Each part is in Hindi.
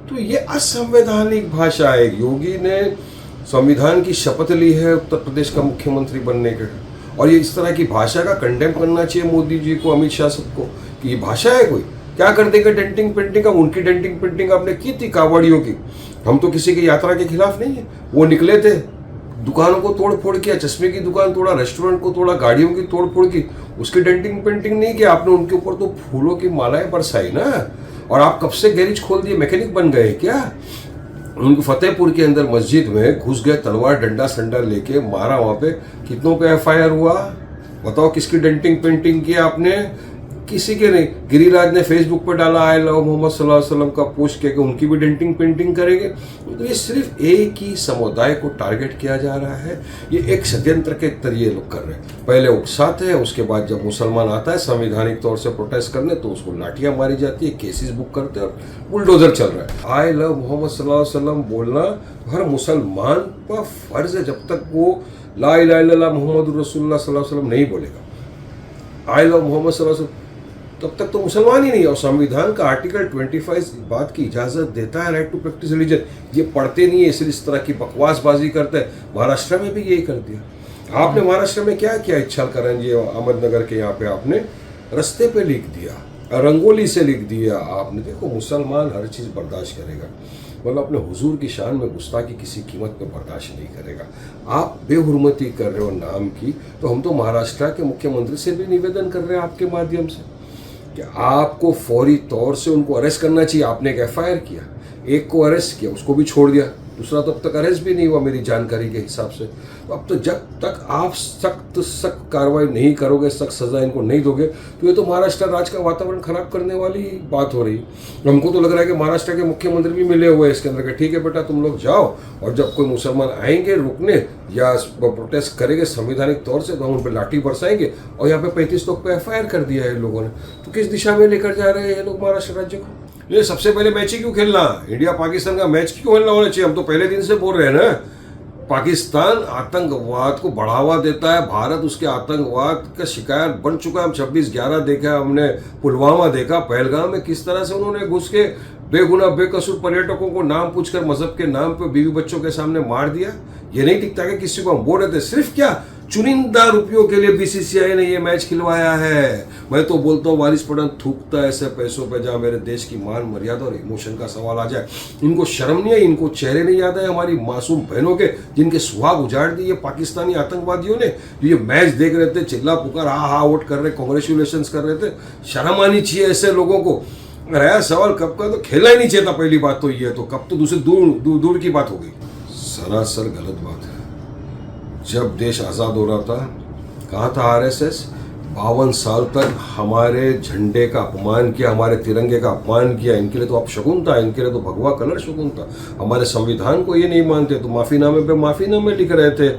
तो ये असंवैधानिक भाषा है। योगी ने संविधान की शपथ ली है उत्तर प्रदेश का मुख्यमंत्री बनने के, और ये इस तरह की भाषा का कंडेम करना चाहिए मोदी जी को, अमित शाह सबको, कि ये भाषा है कोई। क्या कर देंगे डेंटिंग पेंटिंग का? उनकी डेंटिंग पेंटिंग आपने की थी कावड़ियों की। हम तो किसी की यात्रा के खिलाफ नहीं है। वो निकले थे, दुकानों को तोड़ फोड़ किया, चश्मे की दुकान तोड़ा, रेस्टोरेंट को तोड़ा, गाड़ियों की तोड़ फोड़ की, उसकी डेंटिंग पेंटिंग नहीं किया आपने। उनके ऊपर तो फूलों की मालाएं बरसाई ना। और आप कब से गैरेज खोल दिए, मैकेनिक बन गए क्या? उनको फतेहपुर के अंदर मस्जिद में घुस गए, तलवार डंडा संडा लेके मारा। वहां पे कितनों पे एफआईआर हुआ बताओ? किसकी डेंटिंग पेंटिंग किया आपने? किसी के नहीं। गिरिराज ने फेसबुक पर डाला आई लव मोहम्मद सल्लल्लाहु अलैहि वसल्लम का पोस्ट किया कि उनकी भी डेंटिंग पेंटिंग करेंगे। तो ये सिर्फ एक ही समुदाय को टारगेट किया जा रहा है। ये एक षड्यंत्र के तरीके लोग कर रहे हैं। पहले उकसाते हैं, उसके बाद जब मुसलमान आता है संवैधानिक तौर से प्रोटेस्ट करने तो उसको लाठियां मारी जाती है, केसेस बुक करते हैं और बुलडोजर चल रहा है। आई लव मोहम्मद सल्लल्लाहु अलैहि वसल्लम बोलना हर मुसलमान का फर्ज है। जब तक वो ला इलाहा इल्लल्लाह मुहम्मदुर रसूलुल्लाह सल्लल्लाहु अलैहि वसल्लम नहीं बोलेगा, आई लव मोहम्मद सल्लल्लाहु अलैहि वसल्लम, तब तक तो मुसलमान ही नहीं है। और संविधान का आर्टिकल 25 इस बात की इजाजत देता है, राइट टू प्रैक्टिस रिलीजन। ये पढ़ते नहीं है, इसलिए इस तरह की बकवासबाजी करते हैं। महाराष्ट्र में भी यही कर दिया आपने। महाराष्ट्र में क्या किया? इच्छालकरण जी अहमदनगर के यहाँ पे आपने रस्ते पे लिख दिया, रंगोली से लिख दिया आपने। देखो मुसलमान हर चीज़ बर्दाश्त करेगा, मतलब अपने हुजूर की शान में गुस्ताखी किसी कीमत पे बर्दाश्त नहीं करेगा। आप बेहुरमती कर रहे हो नाम की। तो हम तो महाराष्ट्र के मुख्यमंत्री से भी निवेदन कर रहे हैं आपके माध्यम से कि आपको फौरी तौर से उनको अरेस्ट करना चाहिए। आपने एक एफआईआर किया, एक को अरेस्ट किया, उसको भी छोड़ दिया, दूसरा तो अब तक अरेस्ट भी नहीं हुआ मेरी जानकारी के हिसाब से। तो अब तो जब तक आप सख्त कार्रवाई नहीं करोगे, सख्त सजा इनको नहीं दोगे, तो ये तो महाराष्ट्र राज्य का वातावरण खराब करने वाली बात हो रही। हमको तो लग रहा है कि महाराष्ट्र के मुख्यमंत्री भी मिले हुए हैं इसके अंदर, ठीक है बेटा तुम लोग जाओ, और जब कोई मुसलमान आएंगे रुकने या प्रोटेस्ट करेंगे संवैधानिक तौर से, तो हम उन पर लाठी बरसाएंगे। और यहाँ पे 35 लोग पे एफआईआर कर दिया है इन लोगों ने। तो किस दिशा में लेकर जा रहे हैं ये लोग महाराष्ट्र राज्य को? ये सबसे पहले मैच ही क्यों खेलना? इंडिया पाकिस्तान का मैच क्यों खेलना होना चाहिए? हम तो पहले दिन से बोल रहे हैं ना, पाकिस्तान आतंकवाद को बढ़ावा देता है, भारत उसके आतंकवाद का शिकार बन चुका है। हम 26/11 देखा, हमने पुलवामा देखा, पहलगाम में किस तरह से उन्होंने घुस के बेगुनाह बेकसूर पर्यटकों को नाम पूछकर मजहब के नाम पे बीवी बच्चों के सामने मार दिया। ये नहीं दिखता कि किसी को हम बोल रहे थे, सिर्फ क्या चुनिंदा रुपयों के लिए बीसीसीआई ने ये मैच खिलवाया है। मैं तो बोलता हूँ वारिस पठान थूकता है ऐसे पैसों पे जहाँ मेरे देश की मान मर्यादा और इमोशन का सवाल आ जाए। इनको शर्म नहीं है? इनको चेहरे नहीं याद है हमारी मासूम बहनों के जिनके सुहाग उजाड़ दिए पाकिस्तानी आतंकवादियों ने? ये मैच देख रहे थे, चिल्ला पुकार हा वोट कर रहे, कांग्रेचुलेशन कर रहे थे। शर्म आनी चाहिए ऐसे लोगों को। रहा सवाल कब का, तो खेलना ही नहीं चाहिए था। पहली बात तो ये, तो कब तो दूसरी दूर की बात हो गई। सरासर गलत बात है। जब देश आज़ाद हो रहा था, कहाँ था आरएसएस? 52 साल तक हमारे झंडे का अपमान किया, हमारे तिरंगे का अपमान किया। इनके लिए तो अब शगुन था, इनके लिए तो भगवा कलर शगुन था। हमारे संविधान को ये नहीं मानते तो माफीनामे पे माफीनामे लिख रहे थे।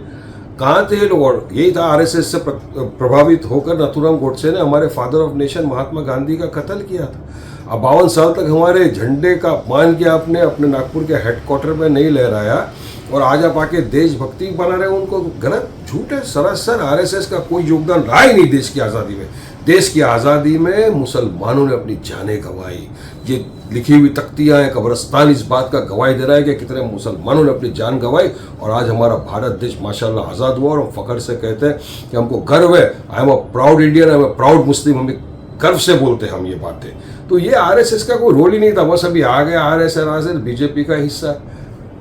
कहाँ थे ये लोग? और यही था, आरएसएस से प्रभावित होकर नथुराम गोडसे ने हमारे father of nation Mahatma Gandhi का कत्ल किया था। अब 52 साल तक हमारे झंडे का अपमान किया आपने, अपने नागपुर के हेडक्वार्टर में नहीं लहराया, और आज आप आके देशभक्ति बना रहे हो उनको। गलत, झूठ है सरासर। आरएसएस का कोई योगदान रहा ही नहीं देश की आज़ादी में। देश की आज़ादी में मुसलमानों ने अपनी जानें गंवाई। ये लिखी हुई तख्तियाँ हैं, कब्रिस्तान इस बात का गवाही दे रहा है कि कितने मुसलमानों ने अपनी जान गंवाई, और आज हमारा भारत देश माशाल्लाह आज़ाद हुआ। और हम फख्र से कहते हैं कि हमको गर्व है। I am a proud Indian, I am a proud Muslim. हम गर्व से बोलते हैं हम ये बातें। तो ये आरएसएस का कोई रोल ही नहीं था, बस अभी आ गया आरएसएस बीजेपी का हिस्सा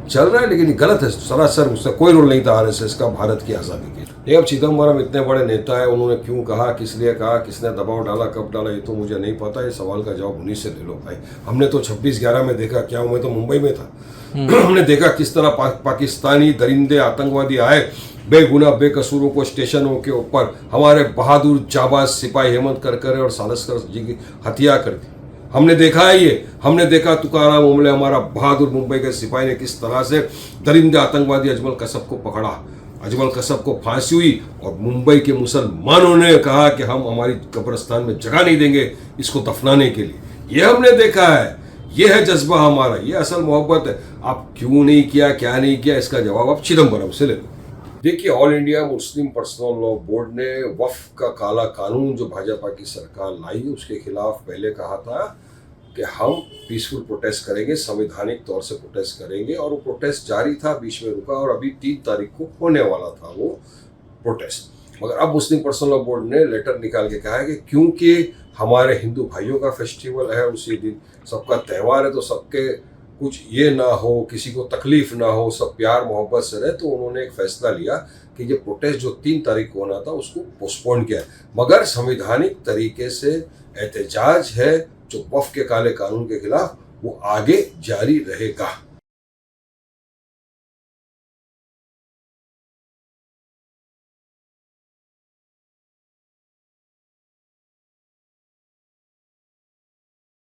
चल रहा है, लेकिन ये गलत है सरासर। उसका कोई रोल नहीं था आरएसएस का भारत की आज़ादी के लिए। अब चिदम्बरम इतने बड़े नेता है, उन्होंने क्यों कहा, किस लिए कहा, किसने दबाव डाला, कब डाला, ये तो मुझे नहीं पता। ये सवाल का जवाब उन्हीं से ले लो भाई। हमने तो 26/11 में देखा, क्या मैं तो मुंबई में था, हमने देखा किस तरह पाकिस्तानी दरिंदे आतंकवादी आए, बेगुनाह बेकसूरों को स्टेशनों के ऊपर हमारे बहादुर जाबाज सिपाही हेमंत करकरे और सालस्कर जी की हत्या कर दी। हमने देखा है ये, हमने देखा तुकाराम ओमले हमारा बहादुर मुंबई के सिपाही ने किस तरह से दरिंदे आतंकवादी अजमल कसब को पकड़ा। अजमल कसब को फांसी हुई और मुंबई के मुसलमानों ने कहा कि हम हमारी कब्रिस्तान में जगह नहीं देंगे इसको दफनाने के लिए। ये हमने देखा है, ये है जज्बा हमारा, ये असल मोहब्बत है। आप क्यों नहीं किया, क्या नहीं किया, इसका जवाब आप चिदम्बरम से ले लो। देखिए, all India Muslim personal law board ने वक्फ का काला कानून जो भाजपा की सरकार लाई उसके खिलाफ पहले कहा था कि हम पीसफुल प्रोटेस्ट करेंगे, संवैधानिक तौर से प्रोटेस्ट करेंगे, और वो प्रोटेस्ट जारी था, बीच में रुका, और अभी 3 तारीख को होने वाला था वो प्रोटेस्ट। मगर अब मुस्लिम पर्सनल लॉ बोर्ड ने लेटर निकाल के कहा है कि क्योंकि हमारे हिंदू भाइयों का फेस्टिवल है, उसी दिन सबका त्यौहार है, तो सबके कुछ ये ना हो, किसी को तकलीफ ना हो, सब प्यार मोहब्बत से रहे, तो उन्होंने एक फैसला लिया कि ये प्रोटेस्ट जो 3 तारीख को होना था उसको पोस्टपोन किया। मगर संवैधानिक तरीके से एहतजाज है जो वक्फ के काले कानून के खिलाफ, वो आगे जारी रहेगा।